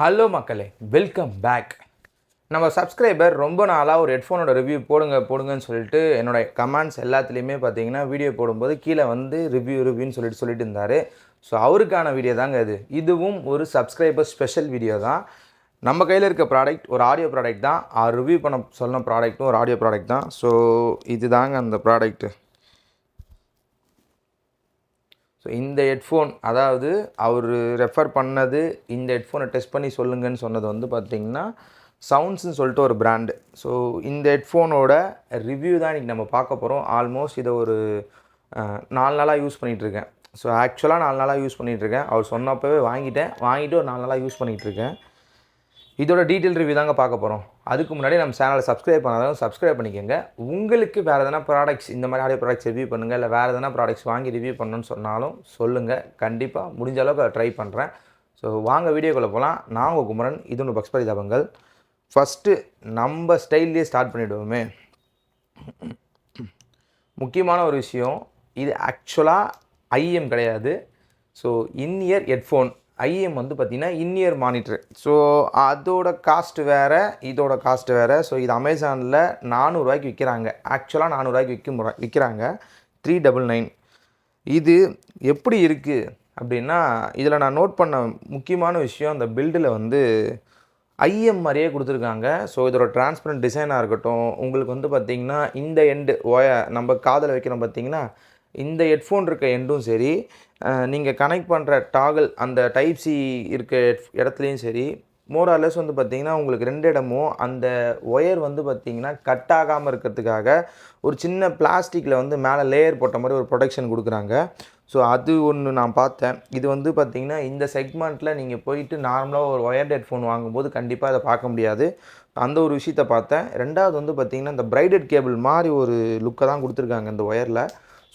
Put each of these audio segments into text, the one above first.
Hello மக்களே, welcome back. நம்ம subscriber ரொம்ப நாளாக ஒரு ஹெட்ஃபோனோட ரிவ்யூ போடுங்கன்னு சொல்லிட்டு என்னோடய கமெண்ட்ஸ் எல்லாத்துலேயுமே பார்த்தீங்கன்னா வீடியோ போடும்போது கீழே வந்து ரிவ்யூன்னு சொல்லிட்டு இருந்தார். ஸோ அவருக்கான வீடியோ தாங்க இதுவும் ஒரு சப்ஸ்கிரைபர் ஸ்பெஷல் வீடியோ தான். நம்ம கையில் இருக்க ப்ராடக்ட் ஒரு ஆடியோ ப்ராடக்ட் தான். ரிவ்யூ பண்ண சொன்ன ப்ராடக்ட்டும் ஒரு ஆடியோ ப்ராடக்ட் தான். ஸோ இது தாங்க அந்த ப்ராடக்ட்டு. ஸோ இந்த ஹெட்ஃபோன், அதாவது அவர் ரெஃபர் பண்ணது இந்த ஹெட்ஃபோனை டெஸ்ட் பண்ணி சொல்லுங்கன்னு சொன்னது வந்து பார்த்திங்கன்னா சவுண்ட்ஸ்னு சொல்லிட்டு ஒரு பிராண்டு. ஸோ இந்த ஹெட்ஃபோனோட ரிவ்யூ தான் இன்றைக்கி நம்ம பார்க்க போகிறோம். ஆல்மோஸ்ட் இதை ஒரு 4 நாளாக யூஸ் பண்ணிகிட்ருக்கேன். ஸோ ஆக்சுவலாக 4 நாளாக யூஸ் பண்ணிகிட்ருக்கேன். அவர் சொன்னப்பவே வாங்கிட்டு ஒரு 4 நாளாக யூஸ் பண்ணிகிட்ருக்கேன். இதோட டீட்டெயில் ரிவ்யூ தாங்க பார்க்க போகிறோம். அதுக்கு முன்னாடி நம்ம சேனலை சப்ஸ்கிரைப் பண்ணாதான் சப்ஸ்கிரைப் பண்ணிக்கோங்க. உங்களுக்கு வேறு எதனா ப்ராடக்ட்ஸ், இந்த மாதிரி ஆடியோ ப்ராடக்ட்ஸ் ரிவ்யூ பண்ணுங்கள், இல்லை வேறு எதனா ப்ராடக்ட்ஸ் வாங்கி ரிவ்யூ பண்ணணும்னு சொன்னாலும் சொல்லுங்கள். கண்டிப்பாக முடிஞ்ச அளவுக்கு அதை ட்ரை பண்ணுறேன். ஸோ வாங்க வீடியோக்குள்ளே போகலாம். நான் உங்கள் குமரன், இது ஒன்று பக்ஸ் பரிதாபங்கள். ஃபஸ்ட்டு நம்ம ஸ்டைல்லையே ஸ்டார்ட் பண்ணிவிடுவோமே. முக்கியமான ஒரு விஷயம், இது ஆக்சுவலாக ஐஎம் கிடையாது. So in-ear headphone. ஐஎம் வந்து பார்த்திங்கன்னா இன்-இயர் மானிட்டர். ஸோ அதோட காஸ்ட் வேறு, இதோட காஸ்ட் வேறு. ஸோ இது அமேசானில் 400 ரூபாய்க்கு விற்கிறாங்க. ஆக்சுவலாக 400 ரூபாய்க்கு விற்கிறாங்க. 399. இது எப்படி இருக்குது அப்படின்னா, இதில் நான் நோட் பண்ண முக்கியமான விஷயம், அந்த பில்டில் வந்து ஐஎம் மாதிரியே கொடுத்துருக்காங்க. ஸோ இதோட டிரான்ஸ்பரண்ட் டிசைனாக இருக்கட்டும், உங்களுக்கு வந்து பார்த்திங்கன்னா இந்த எண்டு நம்ம காதில் வைக்கிறோம் பார்த்திங்கன்னா, இந்த ஹெட்ஃபோன் இருக்க எண்டும் சரி, நீங்கள் கனெக்ட் பண்ணுற டாகல் அந்த டைப் சி இருக்க இடத்துலையும் சரி, மோரார்லெஸ் வந்து பார்த்திங்கன்னா உங்களுக்கு 2 இடமும் அந்த ஒயர் வந்து பார்த்திங்கன்னா கட் ஆகாமல் இருக்கிறதுக்காக ஒரு சின்ன பிளாஸ்டிக்கில் வந்து மேலே லேயர் போட்ட மாதிரி ஒரு ப்ரொடெக்ஷன் கொடுக்குறாங்க. ஸோ அது ஒன்று நான் பார்த்தேன். இது வந்து பார்த்திங்கன்னா இந்த செக்மெண்ட்டில் நீங்கள் போயிட்டு நார்மலாக ஒரு ஒயர்ட் ஹெட்ஃபோன் வாங்கும்போது கண்டிப்பாக அதை பார்க்க முடியாது. அந்த ஒரு விஷயத்தை பார்த்தேன். 2வது வந்து பார்த்திங்கன்னா இந்த பிரைடட் கேபிள் மாதிரி ஒரு லுக்கை தான் கொடுத்துருக்காங்க இந்த ஒயரில்.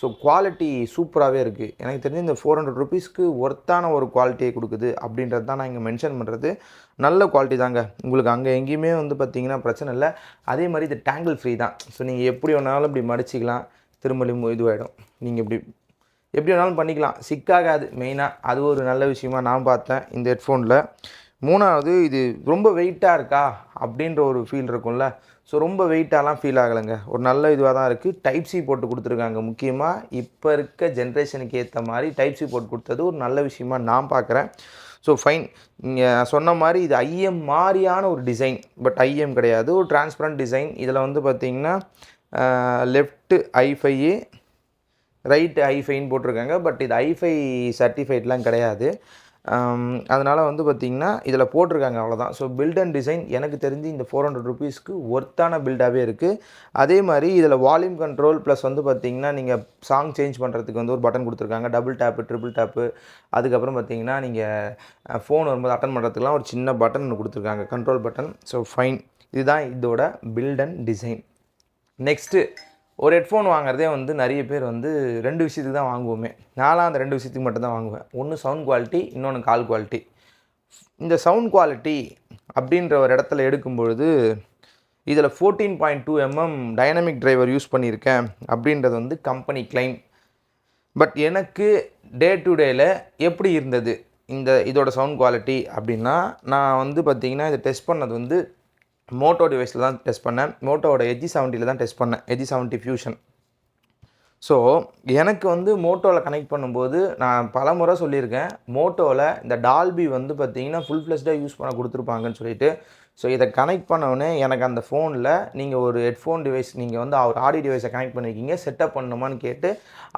ஸோ குவாலிட்டி சூப்பராகவே இருக்குது. எனக்கு தெரிஞ்சு இந்த 400 ருபீஸ்க்கு ஒர்த்தான ஒரு குவாலிட்டியை கொடுக்குது அப்படின்றது தான் நான் இங்கே மென்ஷன் பண்ணுறது. நல்ல குவாலிட்டி தாங்க. உங்களுக்கு அங்கே எங்கேயுமே வந்து பார்த்திங்கன்னா பிரச்சனை இல்லை. அதே மாதிரி இது டேங்கிள் ஃப்ரீ தான். ஸோ நீங்கள் எப்படி வேணாலும் இப்படி மடிச்சிக்கலாம், திரும்ப இதுவாகிடும். நீங்கள் எப்படி வேணாலும் பண்ணிக்கலாம், சிக்காகாது. மெயினாக அது ஒரு நல்ல விஷயமா நான் பார்த்தேன் இந்த ஹெட்ஃபோனில். 3வது, இது ரொம்ப வெயிட்டாக இருக்கா அப்படின்ற ஒரு ஃபீல் இருக்கும்ல. ஸோ ரொம்ப வெயிட்டாலாம் ஃபீல் ஆகலைங்க. ஒரு நல்ல இதுவாக தான் இருக்குது. டைப் சி போட்டு கொடுத்துருக்காங்க. முக்கியமாக இப்போ இருக்க ஜென்ரேஷனுக்கு ஏற்ற மாதிரி டைப் சி போட்டு கொடுத்தது ஒரு நல்ல விஷயமா நான் பார்க்குறேன். So fine. நீங்கள் சொன்ன மாதிரி இது ஐஎம் மாதிரியான ஒரு டிசைன், பட் ஐஎம் கிடையாது. ஒரு டிரான்ஸ்பரண்ட் டிசைன். இதில் வந்து பார்த்திங்கன்னா லெஃப்ட்டு ஐஃபை, ரைட்டு ஐஃபைன்னு போட்டிருக்காங்க. பட் இது ஐஃபை சர்டிஃபைட்லாம் கிடையாது. அதனால் வந்து பார்த்திங்கன்னா இதில் போட்டிருக்காங்க, அவ்வளோதான். ஸோ பில்ட் அண்ட் டிசைன் எனக்கு தெரிஞ்சு இந்த 400 ருபீஸ்க்கு ஒர்த்தான பில்டாகவே இருக்குது. அதே மாதிரி இதில் வால்யூம் கண்ட்ரோல் ப்ளஸ் வந்து பார்த்திங்கன்னா நீங்கள் சாங் சேஞ்ச் பண்ணுறதுக்கு வந்து ஒரு பட்டன் கொடுத்துருக்காங்க. Double tap, triple tap. அதுக்கப்புறம் பார்த்திங்கன்னா நீங்கள் ஃபோன் வரும்போது அட்டன் பண்ணுறதுக்குலாம் ஒரு சின்ன பட்டன் ஒன்று கொடுத்துருக்காங்க, கண்ட்ரோல் பட்டன். So fine. இதுதான் இதோட பில்ட் அண்ட் டிசைன். நெக்ஸ்ட்டு, ஒரு ஹெட்ஃபோன் வாங்குறதே வந்து நிறைய பேர் வந்து 2 விஷயத்துக்கு தான் வாங்குவோமே. நான்லாம் அந்த 2 விஷயத்துக்கு மட்டும் தான் வாங்குவேன். ஒன்று சவுண்ட் குவாலிட்டி, இன்னொன்று கால் குவாலிட்டி. இந்த சவுண்ட் குவாலிட்டி அப்படின்ற ஒரு இடத்துல எடுக்கும்பொழுது இதில் 14.2 mm டைனமிக் டிரைவர் யூஸ் பண்ணியிருக்கேன் அப்படின்றது வந்து கம்பெனி கிளைம். பட் எனக்கு டே டு டேயில் எப்படி இருந்தது இதோட சவுண்ட் குவாலிட்டி அப்படின்னா, நான் வந்து பார்த்திங்கன்னா இதை டெஸ்ட் பண்ணது வந்து மோட்டோ டிவைஸில் தான் டெஸ்ட் பண்ணேன். மோட்டோவோட EG70 தான் டெஸ்ட் பண்ணேன், EG70 ஃபியூஷன். ஸோ எனக்கு வந்து மோட்டோவில் கனெக்ட் பண்ணும்போது நான் பல முறை சொல்லியிருக்கேன், மோட்டோவில் இந்த டால்பி வந்து பார்த்திங்கன்னா ஃபுல் ஃப்ளெஷ்டாக யூஸ் பண்ண கொடுத்துருப்பாங்கன்னு சொல்லிட்டு. ஸோ இதை கனெக்ட் பண்ணோடனே எனக்கு அந்த ஃபோனில் நீங்கள் ஒரு ஹெட்ஃபோன் டிவைஸ், நீங்கள் வந்து ஒரு ஆடியோ டிவைஸை கனெக்ட் பண்ணியிருக்கீங்க, செட்டப் பண்ணணுமான்னு கேட்டு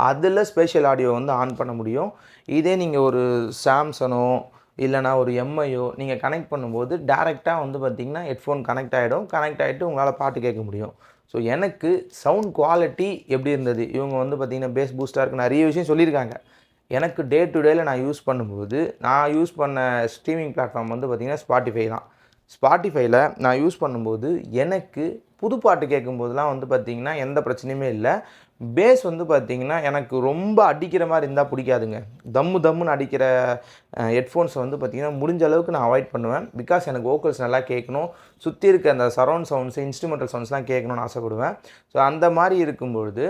அதில் ஸ்பெஷல் ஆடியோ வந்து ஆன் பண்ண முடியும். இதே நீங்கள் ஒரு சாம்சங்கோ இல்லைனா ஒரு எம்ஐயோ நீங்கள் கனெக்ட் பண்ணும்போது டேரெக்டாக வந்து பார்த்திங்கன்னா ஹெட்ஃபோன் கனெக்ட் ஆகிட்டு உங்களால் பாட்டு கேட்க முடியும். ஸோ எனக்கு சவுண்ட் குவாலிட்டி எப்படி இருந்தது, இவங்க வந்து பார்த்திங்கன்னா பேஸ் பூஸ்டாக இருக்குது, நிறைய விஷயம் சொல்லியிருக்காங்க. எனக்கு டே டு டேயில் நான் யூஸ் பண்ணும்போது, நான் யூஸ் பண்ண ஸ்ட்ரீமிங் பிளாட்ஃபார்ம் வந்து பார்த்திங்கன்னா ஸ்பாட்டிஃபை தான். ஸ்பாட்டிஃபைல நான் யூஸ் பண்ணும்போது எனக்கு புது பாட்டு கேட்கும்போதெல்லாம் வந்து பார்த்திங்கன்னா எந்த பிரச்சனையுமே இல்லை. பேஸ் வந்து பார்த்திங்கன்னா எனக்கு ரொம்ப அடிக்கிற மாதிரி இருந்தால் பிடிக்காதுங்க. தம்முன்னு அடிக்கிற ஹெட்ஃபோன்ஸை வந்து பார்த்திங்கன்னா முடிஞ்ச அளவுக்கு நான் அவாய்ட் பண்ணுவேன். பிகாஸ் எனக்கு வோக்கல்ஸ் நல்லா கேட்கணும், சுற்றி இருக்க அந்த சரௌண்ட் சவுண்ட்ஸு, இன்ஸ்ட்ருமெண்டல் சவுண்ட்ஸ்லாம் கேட்கணும்னு ஆசைப்படுவேன். ஸோ அந்த மாதிரி இருக்கும்பொழுது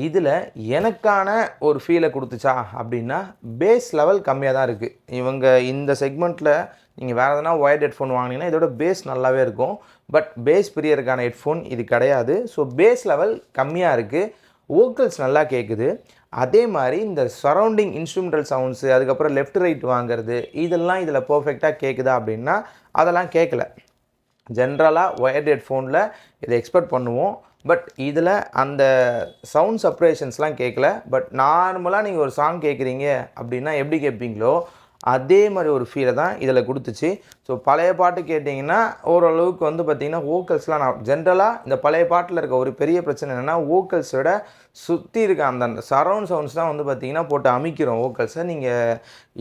இதில் எனக்கான ஒரு ஃபீலை கொடுத்துச்சா அப்படின்னா பேஸ் லெவல் கம்மியாக தான் இருக்குது. இவங்க இந்த செக்மெண்ட்டில் நீங்கள் வேறு எதனா ஒயர்ட் ஹெட்ஃபோன் வாங்கினீங்கன்னா இதோட பேஸ் நல்லாவே இருக்கும். பட் பேஸ் பிரியருக்கான ஹெட்ஃபோன் இது கிடையாது. ஸோ பேஸ் லெவல் கம்மியாக இருக்குது, வோக்கல்ஸ் நல்லா கேட்குது. அதே மாதிரி இந்த சரௌண்டிங் இன்ஸ்ட்ருமெண்டல் சவுண்ட்ஸு, அதுக்கப்புறம் லெஃப்ட் ரைட் வாங்கிறது, இதெல்லாம் இதில் பர்ஃபெக்டாக கேட்குதா அப்படின்னா அதெல்லாம் கேட்கல. ஜென்ரலாக ஒயர்ட் ஹெட்ஃபோனில் இதை எக்ஸ்பெக்ட் பண்ணுவோம். பட் இதில் அந்த சவுண்ட் செப்பரேஷன்ஸ்லாம் கேட்கல. பட் நார்மலாக நீங்கள் ஒரு சாங் கேட்குறீங்க அப்படின்னா எப்படி கேட்பீங்களோ அதே மாதிரி ஒரு ஃபீலை தான் இதில் கொடுத்துச்சு. ஸோ பழைய பாட்டு கேட்டிங்கன்னா ஓரளவுக்கு வந்து பார்த்திங்கன்னா வோக்கல்ஸ்லாம் நான் ஜென்ரலாக இந்த பழைய பாட்டில் இருக்க ஒரு பெரிய பிரச்சனை என்னென்னா வோக்கல்ஸோட சுற்றி இருக்க அந்த சரவுண்ட் சவுண்ட்ஸ் தான் வந்து பார்த்திங்கன்னா போட்டு அமைக்கிறோம் வோக்கல்ஸை. நீங்கள்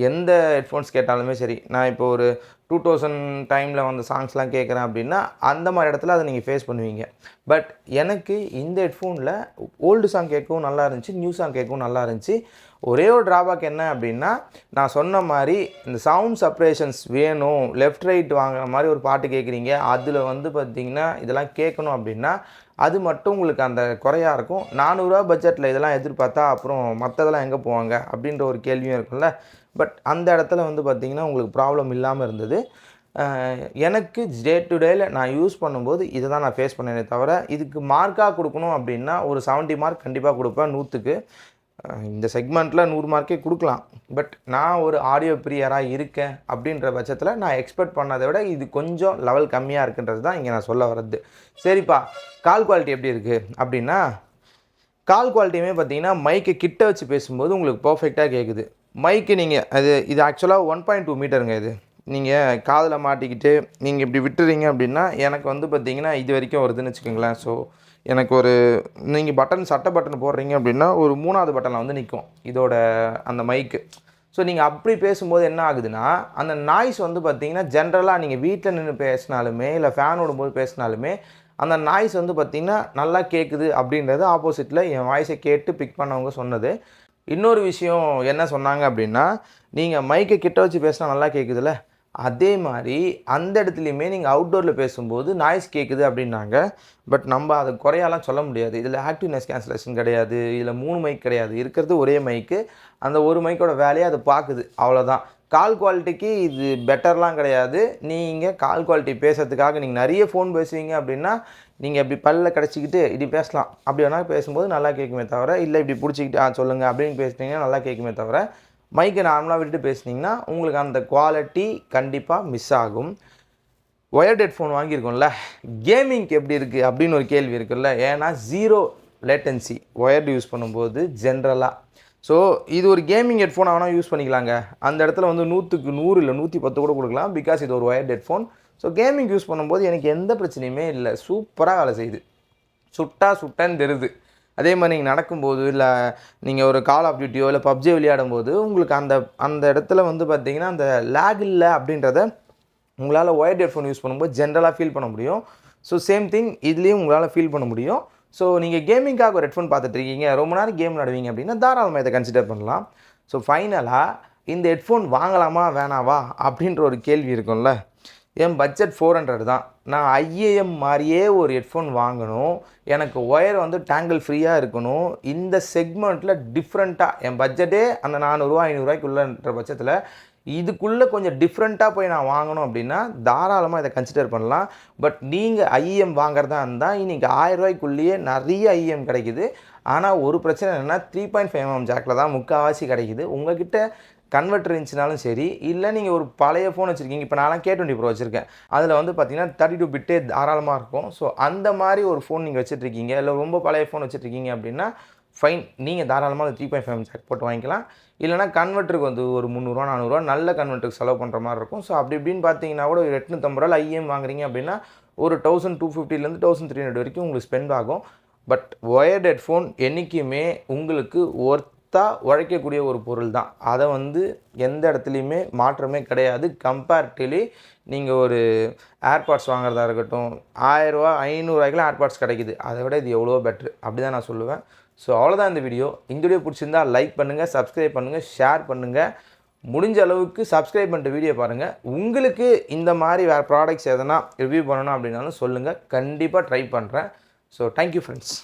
எந்த ஹெட்ஃபோன்ஸ் கேட்டாலுமே சரி, நான் இப்போ ஒரு 2000 டைமில் வந்த சாங்ஸ்லாம் கேட்குறேன் அப்படின்னா அந்த மாதிரி இடத்துல அதை நீங்கள் ஃபேஸ் பண்ணுவீங்க. பட் எனக்கு இந்த ஹெட்ஃபோனில் ஓல்டு சாங் கேட்கவும் நல்லா இருந்துச்சு, நியூ சாங் கேட்கவும் நல்லா இருந்துச்சு. ஒரே ஒரு ட்ராபேக் என்ன அப்படின்னா, நான் சொன்ன மாதிரி இந்த சவுண்ட் செப்பரேஷன்ஸ் வேணும், லெஃப்ட் ரைட் வாங்குற மாதிரி ஒரு பாட்டு கேட்குறீங்க, அதில் வந்து பார்த்திங்கன்னா இதெல்லாம் கேட்கணும் அப்படின்னா அது மட்டும் உங்களுக்கு அந்த குறையாக இருக்கும். 400 ரூபா பட்ஜெட்டில் இதெல்லாம் எதிர்பார்த்தா அப்புறம் மற்றதெல்லாம் எங்கே போவாங்க அப்படின்ற ஒரு கேள்வியும் இருக்கும்ல. பட் அந்த இடத்துல வந்து பார்த்திங்கன்னா உங்களுக்கு ப்ராப்ளம் இல்லாமல் இருந்தது. எனக்கு டே டு டேயில் நான் யூஸ் பண்ணும்போது இதை தான் நான் ஃபேஸ் பண்ணேனே தவிர, இதுக்கு மார்க்காக கொடுக்கணும் அப்படின்னா ஒரு 70 மார்க் கண்டிப்பாக கொடுப்பேன் 100க்கு. இந்த செக்மெண்ட்டில் 100 மார்க்கே கொடுக்கலாம். பட் நான் ஒரு ஆடியோ பிரியராக இருக்கேன் அப்படின்ற பட்சத்தில் நான் எக்ஸ்பெக்ட் பண்ணதை விட இது கொஞ்சம் லெவல் கம்மியாக இருக்குன்றது தான் இங்கே நான் சொல்ல வர்றது. சரிப்பா, கால் குவாலிட்டி எப்படி இருக்குது அப்படின்னா, கால் குவாலிட்டியுமே பார்த்தீங்கன்னா மைக்கை கிட்ட வச்சு பேசும்போது உங்களுக்கு பர்ஃபெக்டாக கேட்குது. மைக்கு நீங்கள் இது ஆக்சுவலாக 1.2 மீட்டருங்க. இது நீங்கள் காதில் மாட்டிக்கிட்டு நீங்கள் இப்படி விட்டுறீங்க அப்படின்னா எனக்கு வந்து பார்த்திங்கன்னா இது வரைக்கும் வருதுன்னு வச்சுக்கோங்களேன். ஸோ எனக்கு ஒரு நீங்கள் சட்டை பட்டன் போடுறீங்க அப்படின்னா ஒரு 3வது பட்டனில் வந்து நிற்கும் இதோட அந்த மைக்கு. ஸோ நீங்கள் அப்படி பேசும்போது என்ன ஆகுதுன்னா, அந்த நாய்ஸ் வந்து பார்த்திங்கன்னா ஜென்ரலாக நீங்கள் வீட்டில் நின்று பேசினாலுமே இல்லை ஃபேன் ஓடும்போது பேசினாலுமே அந்த நாய்ஸ் வந்து பார்த்திங்கன்னா நல்லா கேட்குது அப்படின்றது ஆப்போசிட்டில் என் வாய்ஸை கேட்டு பிக் பண்ணவங்க சொன்னது. இன்னொரு விஷயம் என்ன சொன்னாங்க அப்படின்னா, நீங்கள் மைக்கை கிட்ட வச்சு பேசினா நல்லா கேட்குதுல்ல, அதே மாதிரி அந்த இடத்துலையுமே நீங்கள் அவுட்டோரில் பேசும்போது நாய்ஸ் கேட்குது அப்படின்னாங்க. பட் நம்ம அதை குறையாலாம் சொல்ல முடியாது. இதில் ஆக்டிவ் நாய்ஸ் கேன்சலேஷன் கிடையாது, இதில் 3 மைக் கிடையாது, இருக்கிறது ஒரே மைக்கு. அந்த ஒரு மைக்கோட வேலையை அது பார்க்குது, அவ்வளோதான். கால் குவாலிட்டிக்கு இது பெட்டர்லாம் கிடையாது. நீங்கள் கால் குவாலிட்டி பேசுறதுக்காக நீங்கள் நிறைய ஃபோன் பேசுவீங்க அப்படின்னா நீங்கள் இப்படி பல்ல கிடச்சிக்கிட்டு இப்படி பேசலாம், அப்படி வேணால் பேசும்போது நல்லா கேட்குமே தவிர, இல்லை இப்படி பிடிச்சிக்கிட்டு சொல்லுங்கள் அப்படின்னு பேசுனீங்கன்னா நல்லா கேட்குமே தவிர, மைக்கை நார்மலாக விட்டுட்டு பேசுனீங்கன்னா உங்களுக்கு அந்த குவாலிட்டி கண்டிப்பாக மிஸ் ஆகும். ஒயர்ட் ஹெட்ஃபோன் வாங்கியிருக்கோம்ல, கேமிங்க்கு எப்படி இருக்குது அப்படின்னு ஒரு கேள்வி இருக்குல்ல. ஏன்னா 0 லேட்டன்சி ஒயர்டு யூஸ் பண்ணும்போது ஜென்ரலாக. ஸோ இது ஒரு கேமிங் ஹெட்ஃபோன் ஆனால் யூஸ் பண்ணிக்கலாங்க. அந்த இடத்துல வந்து 100க்கு 100 இல்லை 110 கூட கொடுக்கலாம், பிகாஸ் இது ஒரு wired headphone. So gaming use பண்ணும்போது எனக்கு எந்த பிரச்சனையுமே இல்லை, சூப்பராக வேலை செய்யுது, சுட்டன்னு தெரியுது. அதே மாதிரி நீங்கள் நடக்கும்போது இல்லை நீங்கள் ஒரு கால் ஆஃப் டியூட்டியோ இல்லை பப்ஜி விளையாடும்போது உங்களுக்கு அந்த இடத்துல வந்து பார்த்திங்கன்னா அந்த லேக் இல்லை அப்படின்றத உங்களால் ஒயர்ட் ஹெட்ஃபோன் யூஸ் பண்ணும்போது ஜென்ரலாக ஃபீல் பண்ண முடியும். ஸோ சேம் திங் இதுலேயும் உங்களால் ஃபீல் பண்ண முடியும். ஸோ நீங்கள் கேமிங்காக ஒரு ஹெட்ஃபோன் பார்த்துட்ருக்கீங்க, ரொம்ப நேரம் கேம் விளையாடுவீங்க அப்படின்னா தாராளமாக இதை கன்சிடர் பண்ணலாம். ஸோ ஃபைனலாக இந்த ஹெட்ஃபோன் வாங்கலாமா வேணாவா அப்படின்ற ஒரு கேள்வி இருக்கும்ல. என் பட்ஜெட் 400 தான். நான் IAM மாதிரியே ஒரு ஹெட்ஃபோன் வாங்கணும், எனக்கு ஒயர் வந்து டேங்கிள் ஃப்ரீயாக இருக்கணும், இந்த செக்மெண்ட்டில் டிஃப்ரெண்ட்டாக என் பட்ஜெட்டே அந்த 400 ரூபா 500 ரூபாய்க்குள்ளன்ற பட்சத்தில் இதுக்குள்ளே கொஞ்சம் டிஃப்ரெண்ட்டாக போய் நான் வாங்கணும் அப்படின்னா தாராளமாக இதை கன்சிடர் பண்ணலாம். பட் நீங்கள் IAM வாங்குறதா இருந்தால் இன்றைக்கி 1000 ரூபாய்க்குள்ளேயே நிறைய IAM கிடைக்குது. ஆனால் ஒரு பிரச்சனை என்னென்னா 3.5mm ஜாக்கில் தான் முக்கால்வாசி கிடைக்குது. உங்கள்கிட்ட கன்வெர்ட்டர் இருந்துச்சுனாலும் சரி, இல்லை நீங்கள் ஒரு பழைய ஃபோன் வச்சுருக்கீங்க, இப்போ நான்லாம் K20 Pro வச்சுருக்கேன், அதில் வந்து பார்த்திங்கன்னா 32 பிட்டே தாராளமாக இருக்கும். ஸோ அந்த மாதிரி ஒரு ஃபோன் நீங்கள் வச்சுட்ருக்கீங்க, இல்லை ரொம்ப பழைய ஃபோன் வச்சுட்ருக்கீங்க அப்படின்னா ஃபைன், நீங்கள் தாராளமாக அந்த 3.5mm ஜாக் போட்டு வாங்கிக்கலாம். இல்லைனா கன்வெர்ட்டருக்கு வந்து ஒரு 300 400 நல்ல கன்வெர்ட்டருக்கு செலவு பண்ணுற மாதிரி இருக்கும். ஸோ அப்படி இப்படின்னு பார்த்தீங்கன்னா கூட ஒரு 850 ரூபாயில் IAM வாங்குறீங்க அப்படின்னா ஒரு 1250 1300 வரைக்கும் உங்களுக்கு ஸ்பெண்ட் ஆகும். பட் ஒயர்ட் ஹெட்ஃபோன் என்றைக்குமே உங்களுக்கு உழைக்கக்கூடிய ஒரு பொருள் தான். அதை வந்து எந்த இடத்துலையுமே மாற்றமே கிடையாது. கம்பேரிட்டிவ்லி நீங்கள் ஒரு ஏர்பாட்ஸ் வாங்குறதா இருக்கட்டும், 1000 ரூபா 500 ரூபாய்க்குலாம் ஏர்பாட்ஸ் கிடைக்குது, அதை விட இது எவ்வளோ பெட்ரு, அப்படி தான் நான் சொல்லுவேன். ஸோ அவ்வளோதான் இந்த வீடியோ. இந்த வீடியோ பிடிச்சிருந்தா லைக் பண்ணுங்கள், சப்ஸ்கிரைப் பண்ணுங்கள், ஷேர் பண்ணுங்கள். முடிஞ்ச அளவுக்கு சப்ஸ்கிரைப் பண்ணிட்டு வீடியோ பாருங்கள். உங்களுக்கு இந்த மாதிரி வேறு ப்ராடக்ட்ஸ் எதனா ரிவ்யூ பண்ணணும் அப்படின்னாலும் சொல்லுங்கள், கண்டிப்பாக ட்ரை பண்ணுறேன். So thank you friends.